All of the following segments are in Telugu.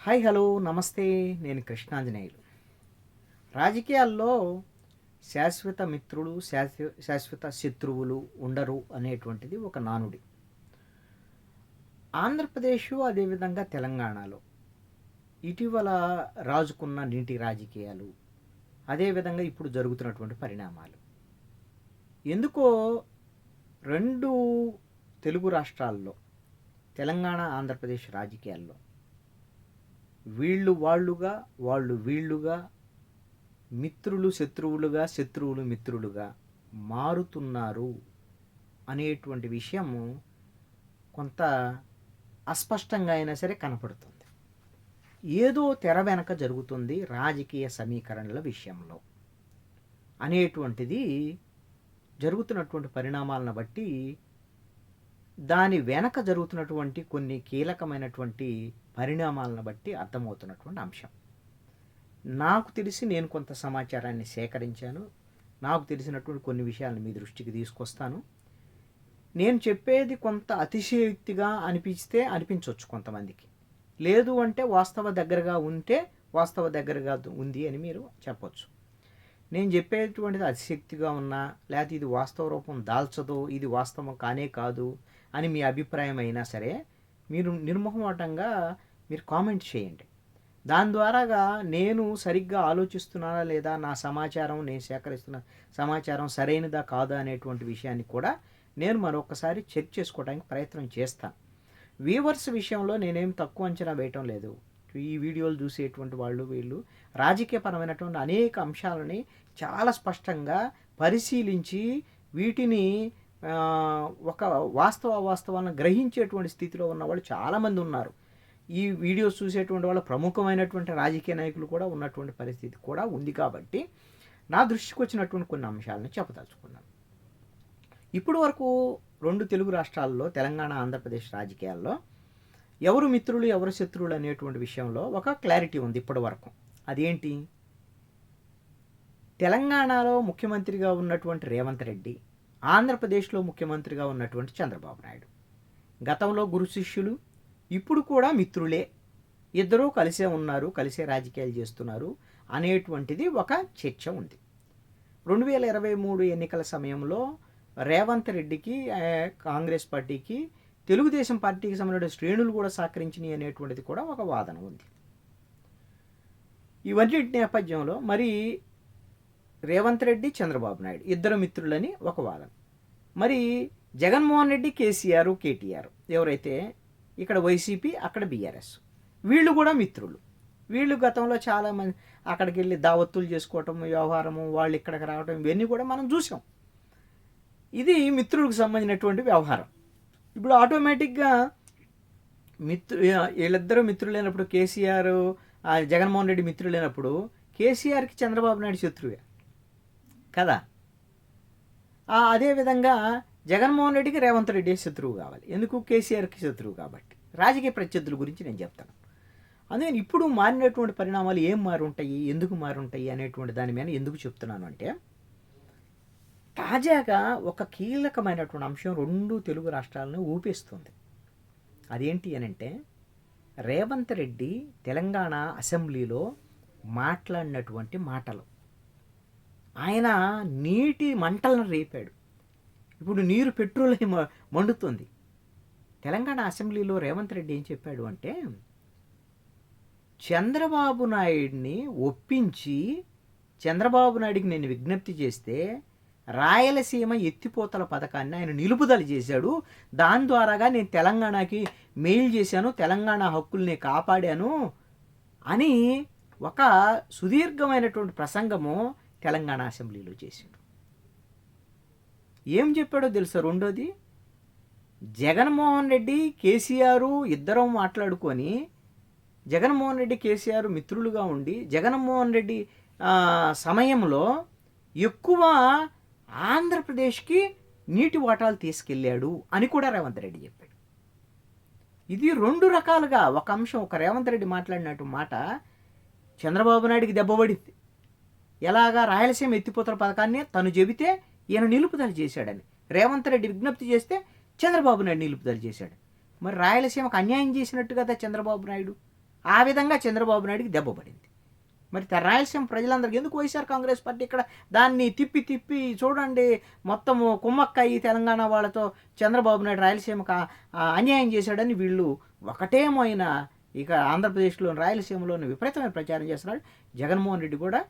హాయ్ హలో నమస్తే. నేను కృష్ణాంజనేయులు. రాజకీయాల్లో శాశ్వత మిత్రులు శాశ్వత శత్రువులు ఉండరు అనేటువంటిది ఒక నానుడి. ఆంధ్రప్రదేశ్ అదేవిధంగా తెలంగాణలో ఇటీవల రాజుకున్న నీటి రాజకీయాలు, అదేవిధంగా ఇప్పుడు జరుగుతున్నటువంటి పరిణామాలు ఎందుకో రెండు తెలుగు రాష్ట్రాల్లో, తెలంగాణ ఆంధ్రప్రదేశ్ రాజకీయాల్లో వీళ్ళు వాళ్ళుగా, వాళ్ళు వీళ్ళుగా, మిత్రులు శత్రువులుగా, శత్రువులు మిత్రులుగా మారుతున్నారు అనేటువంటి విషయము కొంత అస్పష్టంగా అయినా సరే కనపడుతుంది. ఏదో తెర వెనక జరుగుతుంది రాజకీయ సమీకరణల విషయంలో అనేటువంటిది జరుగుతున్నటువంటి పరిణామాలను బట్టి, దాని వెనక జరుగుతున్నటువంటి కొన్ని కీలకమైనటువంటి పరిణామాలను బట్టి అర్థమవుతున్నటువంటి అంశం. నాకు తెలిసి నేను కొంత సమాచారాన్ని సేకరించాను. నాకు తెలిసినటువంటి కొన్ని విషయాలను మీ దృష్టికి తీసుకొస్తాను. నేను చెప్పేది కొంత అతిశయోక్తిగా అనిపించవచ్చు కొంతమందికి. లేదు అంటే వాస్తవ దగ్గరగా ఉంటే వాస్తవ దగ్గరగా ఉంది అని మీరు చెప్పొచ్చు. నేను చెప్పేటువంటిది అతిశక్తిగా ఉన్నా, లేకపోతే ఇది వాస్తవ రూపం దాల్చదు, ఇది వాస్తవం కానే కాదు అని మీ అభిప్రాయం అయినా సరే, మీరు నిర్మోహమాటంగా మీరు కామెంట్ చేయండి. దాని ద్వారాగా నేను సరిగ్గా ఆలోచిస్తున్నానా లేదా, నా సమాచారం, నేను సేకరిస్తున్న సమాచారం సరైనదా కాదా అనేటువంటి విషయాన్ని కూడా నేను మరొకసారి చెక్ చేసుకోవడానికి ప్రయత్నం చేస్తాను. వ్యూవర్స్ విషయంలో నేనేం తక్కువ అంచనా వేయటం లేదు. ఈ వీడియోలు చూసేటువంటి వీళ్ళు రాజకీయపరమైనటువంటి అనేక అంశాలని చాలా స్పష్టంగా పరిశీలించి వీటిని ఒక వాస్తవాలను గ్రహించేటువంటి స్థితిలో ఉన్నవాళ్ళు చాలామంది ఉన్నారు. ఈ వీడియోస్ చూసేటువంటి వాళ్ళు ప్రముఖమైనటువంటి రాజకీయ నాయకులు కూడా ఉన్నటువంటి పరిస్థితి కూడా ఉంది. కాబట్టి నా దృష్టికి వచ్చినటువంటి కొన్ని అంశాలను చెప్పదలుచుకున్నాను. ఇప్పటి వరకు రెండు తెలుగు రాష్ట్రాల్లో, తెలంగాణ ఆంధ్రప్రదేశ్ రాజకీయాల్లో ఎవరు మిత్రులు ఎవరు శత్రువులు అనేటువంటి విషయంలో ఒక క్లారిటీ ఉంది ఇప్పటి వరకు. అదేంటి? తెలంగాణలో ముఖ్యమంత్రిగా ఉన్నటువంటి రేవంత్ రెడ్డి, ఆంధ్రప్రదేశ్లో ముఖ్యమంత్రిగా ఉన్నటువంటి చంద్రబాబు నాయుడు గతంలో గురు శిష్యులు, ఇప్పుడు కూడా మిత్రులే. ఇద్దరూ కలిసే ఉన్నారు, కలిసే రాజకీయాలు చేస్తున్నారు అనేటువంటిది ఒక చర్చ ఉంది. 2023 ఎన్నికల సమయంలో రేవంత్ రెడ్డికి, కాంగ్రెస్ పార్టీకి, తెలుగుదేశం పార్టీకి సంబంధించిన శ్రేణులు కూడా సహకరించినాయి అనేటువంటిది కూడా ఒక వాదన ఉంది. ఇవన్నీ నేపథ్యంలో మరి రేవంత్ రెడ్డి, చంద్రబాబు నాయుడు ఇద్దరు మిత్రులని ఒక వాదన. మరి జగన్మోహన్ రెడ్డి, కేసీఆర్, కేటీఆర్ ఎవరైతే ఇక్కడ వైసీపీ, అక్కడ బీఆర్ఎస్, వీళ్ళు కూడా మిత్రులు. వీళ్ళు గతంలో చాలామంది అక్కడికి వెళ్ళి దావత్తులు చేసుకోవటం, వ్యవహారము, వాళ్ళు ఇక్కడికి రావటం, ఇవన్నీ కూడా మనం చూసాం. ఇది మిత్రులకు సంబంధించినటువంటి వ్యవహారం. ఇప్పుడు ఆటోమేటిక్గా వీళ్ళిద్దరూ మిత్రులైనప్పుడు, కేసీఆర్, జగన్మోహన్ రెడ్డి మిత్రులైనప్పుడు కేసీఆర్కి చంద్రబాబు నాయుడు శత్రువే కదా. అదేవిధంగా జగన్మోహన్ రెడ్డికి రేవంత్ రెడ్డి శత్రువు కావాలి. ఎందుకు? కేసీఆర్కి శత్రువు కాబట్టి. రాజకీయ ప్రత్యర్థుల గురించి నేను చెప్తాను. అందుకని ఇప్పుడు మారినటువంటి పరిణామాలు ఏం మారుంటాయి, ఎందుకు మారుంటాయి అనేటువంటి దాని మీద ఎందుకు చెప్తున్నాను అంటే, తాజాగా ఒక కీలకమైనటువంటి అంశం రెండు తెలుగు రాష్ట్రాలను ఊపేస్తుంది. అదేంటి అని అంటే, రేవంత్ రెడ్డి తెలంగాణ అసెంబ్లీలో మాట్లాడినటువంటి మాటలు. ఆయన నీటి మంటలను రేపాడు. ఇప్పుడు నీరు పెట్రోల్ మండుతుంది. తెలంగాణ అసెంబ్లీలో రేవంత్ రెడ్డి ఏం చెప్పాడు అంటే, చంద్రబాబు నాయుడిని ఒప్పించి, చంద్రబాబు నాయుడికి నేను విజ్ఞప్తి చేస్తే రాయలసీమ ఎత్తిపోతల పథకాన్ని ఆయన నిలుపుదల చేశాడు. దాని ద్వారాగా నేను తెలంగాణకి మెయిల్ చేశాను, తెలంగాణ హక్కుల్ని కాపాడాను అని ఒక సుదీర్ఘమైనటువంటి ప్రసంగము తెలంగాణ అసెంబ్లీలో చేశాడు. ఏం చెప్పాడో తెలుసా? రెండోది, జగన్మోహన్ రెడ్డి, కేసీఆర్ ఇద్దరం మాట్లాడుకొని, జగన్మోహన్ రెడ్డి, కేసీఆర్ మిత్రులుగా ఉండి, జగన్మోహన్ రెడ్డి సమయంలో ఎక్కువ ఆంధ్రప్రదేశ్కి నీటి వాటాలు తీసుకెళ్ళాడు అని కూడా రేవంత్ రెడ్డి చెప్పాడు. ఇది రెండు రకాలుగా ఒక అంశం. ఒక రేవంత్ రెడ్డి మాట్లాడినట్టు మాట చంద్రబాబు నాయుడికి దెబ్బపడింది. ఎలాగా? రాయలసీమ ఎత్తిపోతల పథకాన్ని తను చెబితే ఈయన నిలుపుదల చేశాడని. రేవంత్ రెడ్డి విజ్ఞప్తి చేస్తే చంద్రబాబు నాయుడు నిలుపుదల చేశాడు. మరి రాయలసీమకు అన్యాయం చేసినట్టు కదా చంద్రబాబు నాయుడు. ఆ విధంగా చంద్రబాబు నాయుడికి దెబ్బ పడింది. మరి రాయలసీమ ప్రజలందరికీ ఎందుకు వైఎస్ఆర్ కాంగ్రెస్ పార్టీ ఇక్కడ దాన్ని తిప్పి తిప్పి చూడండి, మొత్తము కుమ్మక్కయ్యి తెలంగాణ వాళ్ళతో చంద్రబాబు నాయుడు రాయలసీమకు అన్యాయం చేశాడని వీళ్ళు ఒకటేమైనా ఇక ఆంధ్రప్రదేశ్లోని రాయలసీమలోని విపరీతమైన ప్రచారం చేస్తున్నాడు. జగన్మోహన్ రెడ్డి కూడా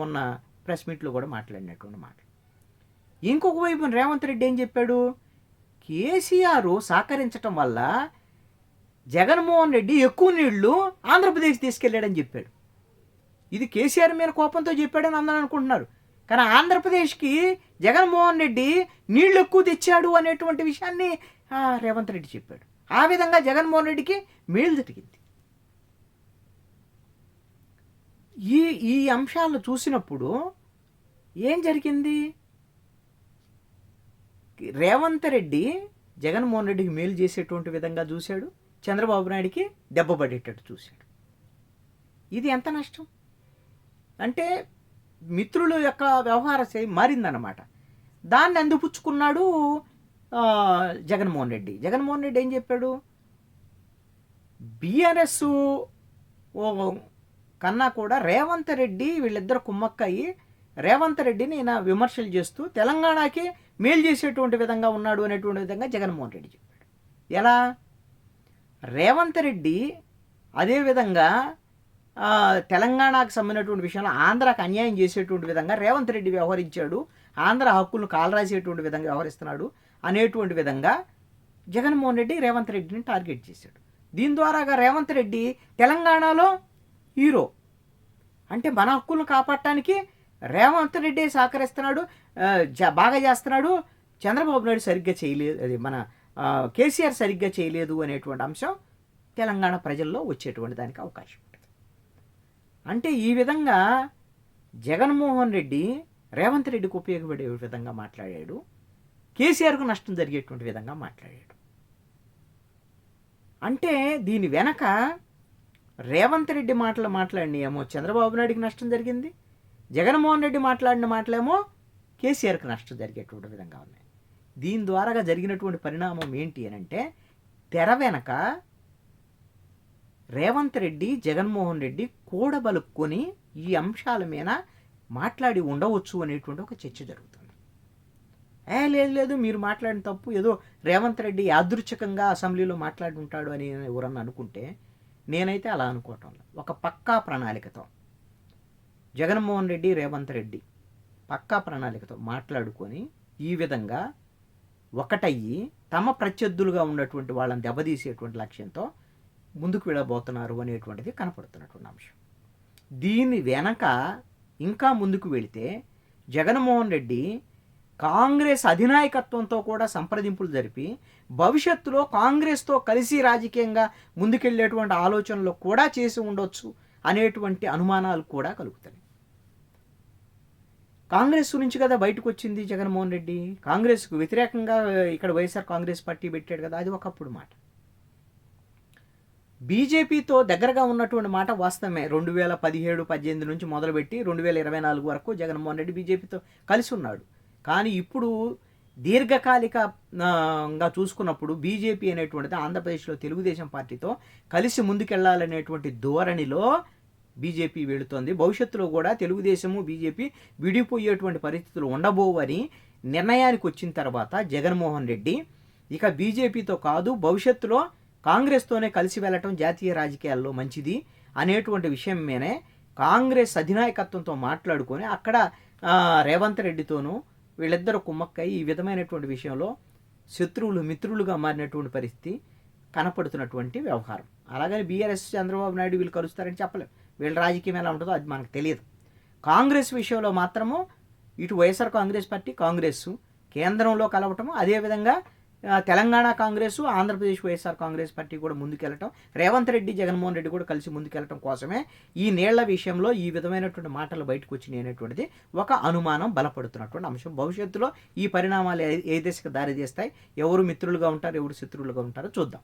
మొన్న ప్రెస్ మీట్లో కూడా మాట్లాడినటువంటి మాట. ఇంకొక వైపు రేవంత్ రెడ్డి ఏం చెప్పాడు, కేసీఆర్ సహకరించటం వల్ల జగన్మోహన్ రెడ్డి ఎక్కువ నీళ్లు ఆంధ్రప్రదేశ్ తీసుకెళ్ళాడని చెప్పాడు. ఇది కేసీఆర్ మీద కోపంతో చెప్పాడని అందరూ అనుకుంటున్నారు. కానీ ఆంధ్రప్రదేశ్కి జగన్మోహన్ రెడ్డి నీళ్లు ఎక్కువ తెచ్చాడు అనేటువంటి విషయాన్ని రేవంత్ రెడ్డి చెప్పాడు. ఆ విధంగా జగన్మోహన్ రెడ్డికి మేలు జరిగింది. ఈ అంశాలను చూసినప్పుడు ఏం జరిగింది, రేవంత్ రెడ్డి జగన్మోహన్ రెడ్డికి మేలు చేసేటువంటి విధంగా చూశాడు, చంద్రబాబు నాయుడికి దెబ్బ పడేటట్టు చూశాడు. ఇది ఎంత నష్టం అంటే మిత్రుల యొక్క వ్యవహార శైలి మారిందన్నమాట. దాన్ని అందిపుచ్చుకున్నాడు జగన్మోహన్ రెడ్డి. జగన్మోహన్ రెడ్డి ఏం చెప్పాడు, బీఆర్ఎస్ కన్నా కూడా రేవంత్ రెడ్డి వీళ్ళిద్దరు కుమ్మక్కయ్యి రేవంత్ రెడ్డిని ఈయన విమర్శలు చేస్తూ తెలంగాణకి మేలు చేసేటువంటి విధంగా ఉన్నాడు అనేటువంటి విధంగా జగన్మోహన్ రెడ్డి చెప్పాడు. ఎలా, రేవంత్ రెడ్డి అదేవిధంగా తెలంగాణకు సంబంధించినటువంటి విషయంలో ఆంధ్రాకి అన్యాయం చేసేటువంటి విధంగా రేవంత్ రెడ్డి వ్యవహరించాడు, ఆంధ్ర హక్కులను కాలరాసేటువంటి విధంగా వ్యవహరిస్తున్నాడు అనేటువంటి విధంగా జగన్మోహన్ రెడ్డి రేవంత్ రెడ్డిని టార్గెట్ చేశాడు. దీని ద్వారాగా రేవంత్ రెడ్డి తెలంగాణలో హీరో అంటే మన హక్కులను కాపాడటానికి రేవంత్ రెడ్డి సహకరిస్తున్నాడు, బాగా చేస్తున్నాడు, చంద్రబాబు నాయుడు సరిగ్గా చేయలేదు, అది మన కేసీఆర్ సరిగ్గా చేయలేదు అనేటువంటి అంశం తెలంగాణ ప్రజల్లో వచ్చేటువంటి దానికి అవకాశం ఉంటుంది. అంటే ఈ విధంగా జగన్మోహన్ రెడ్డి రేవంత్ రెడ్డికి ఉపయోగపడే విధంగా మాట్లాడాడు, కేసీఆర్కు నష్టం జరిగేటువంటి విధంగా మాట్లాడాడు. అంటే దీని వెనక రేవంత్ రెడ్డి మాట్లాడినేమో చంద్రబాబు నాయుడికి నష్టం జరిగింది, జగన్మోహన్ రెడ్డి మాట్లాడిన మాటలేమో కేసీఆర్కి నష్టం జరిగేటువంటి విధంగా ఉన్నాయి. దీని ద్వారా జరిగినటువంటి పరిణామం ఏంటి అని అంటే, తెర వెనక రేవంత్ రెడ్డి జగన్మోహన్ రెడ్డి కూడబలుక్కొని ఈ అంశాల మీద మాట్లాడి ఉండవచ్చు అనేటువంటి ఒక చర్చ జరుగుతుంది. లేదు మీరు మాట్లాడిన తప్పు, ఏదో రేవంత్ రెడ్డి యాదృచ్ఛికంగా అసెంబ్లీలో మాట్లాడి ఉంటాడు అని ఎవరన్నా అనుకుంటే, నేనైతే అలా అనుకోవటం లేదు. ఒక పక్కా ప్రణాళికతో జగన్మోహన్ రెడ్డి రేవంత్ రెడ్డి పక్కా ప్రణాళికతో మాట్లాడుకొని ఈ విధంగా ఒకటయ్యి తమ ప్రత్యర్థులుగా ఉన్నటువంటి వాళ్ళని దెబ్బతీసేటువంటి లక్ష్యంతో ముందుకు వెళ్ళబోతున్నారు అనేటువంటిది కనపడుతున్నటువంటి అంశం. దీని వెనక ఇంకా ముందుకు వెళితే జగన్మోహన్ రెడ్డి కాంగ్రెస్ అధినాయకత్వంతో కూడా సంప్రదింపులు జరిపి భవిష్యత్తులో కాంగ్రెస్తో కలిసి రాజకీయంగా ముందుకెళ్ళేటువంటి ఆలోచనలు కూడా చేసి ఉండొచ్చు అనేటువంటి అనుమానాలు కూడా కలుగుతాయి. కాంగ్రెస్ నుంచి కదా బయటకు వచ్చింది జగన్మోహన్ రెడ్డి, కాంగ్రెస్కు వ్యతిరేకంగా ఇక్కడ వైఎస్ఆర్ కాంగ్రెస్ పార్టీ పెట్టాడు కదా, అది ఒకప్పుడు మాట. బీజేపీతో దగ్గరగా ఉన్నటువంటి మాట వాస్తవమే. 2017-18 నుంచి మొదలుపెట్టి 2024 వరకు జగన్మోహన్ రెడ్డి బీజేపీతో కలిసి ఉన్నాడు. కానీ ఇప్పుడు దీర్ఘకాలికంగా చూసుకున్నప్పుడు బీజేపీ అనేటువంటిది ఆంధ్రప్రదేశ్లో తెలుగుదేశం పార్టీతో కలిసి ముందుకెళ్లాలనేటువంటి ధోరణిలో బీజేపీ వెళుతోంది. భవిష్యత్తులో కూడా తెలుగుదేశము బీజేపీ విడిపోయేటువంటి పరిస్థితులు ఉండబోవని నిర్ణయానికి వచ్చిన తర్వాత జగన్మోహన్ రెడ్డి ఇక బీజేపీతో కాదు, భవిష్యత్తులో కాంగ్రెస్తోనే కలిసి వెళ్ళటం జాతీయ రాజకీయాల్లో మంచిది అనేటువంటి విషయం మీదనే కాంగ్రెస్ అధినాయకత్వంతో మాట్లాడుకొని అక్కడ రేవంత్ రెడ్డితోనూ వీళ్ళిద్దరూ కుమ్మక్కై ఈ విధమైనటువంటి విషయంలో శత్రువులు మిత్రులుగా మారినటువంటి పరిస్థితి కనపడుతున్నటువంటి వ్యవహారం. అలాగని బీఆర్ఎస్ చంద్రబాబు నాయుడు వీళ్ళు కలుస్తారని చెప్పలేం. వీళ్ళ రాజకీయం ఎలా ఉంటుందో అది మనకు తెలియదు. కాంగ్రెస్ విషయంలో మాత్రము ఇటు వైఎస్ఆర్ కాంగ్రెస్ పార్టీ కాంగ్రెస్ కేంద్రంలో కలవటము, అదేవిధంగా తెలంగాణ కాంగ్రెస్ ఆంధ్రప్రదేశ్ వైఎస్ఆర్ కాంగ్రెస్ పార్టీ కూడా ముందుకెళ్ళటం, రేవంత్ రెడ్డి జగన్మోహన్ రెడ్డి కూడా కలిసి ముందుకెళ్ళటం కోసమే ఈ నీళ్ల విషయంలో ఈ విధమైనటువంటి మాటలు బయటకు వచ్చినాయి అనేటువంటిది ఒక అనుమానం బలపడుతున్నటువంటి అంశం. భవిష్యత్తులో ఈ పరిణామాలు ఏ దిశకు దారి తీస్తాయి, ఎవరు మిత్రులుగా ఉంటారు ఎవరు శత్రువులుగా ఉంటారో చూద్దాం.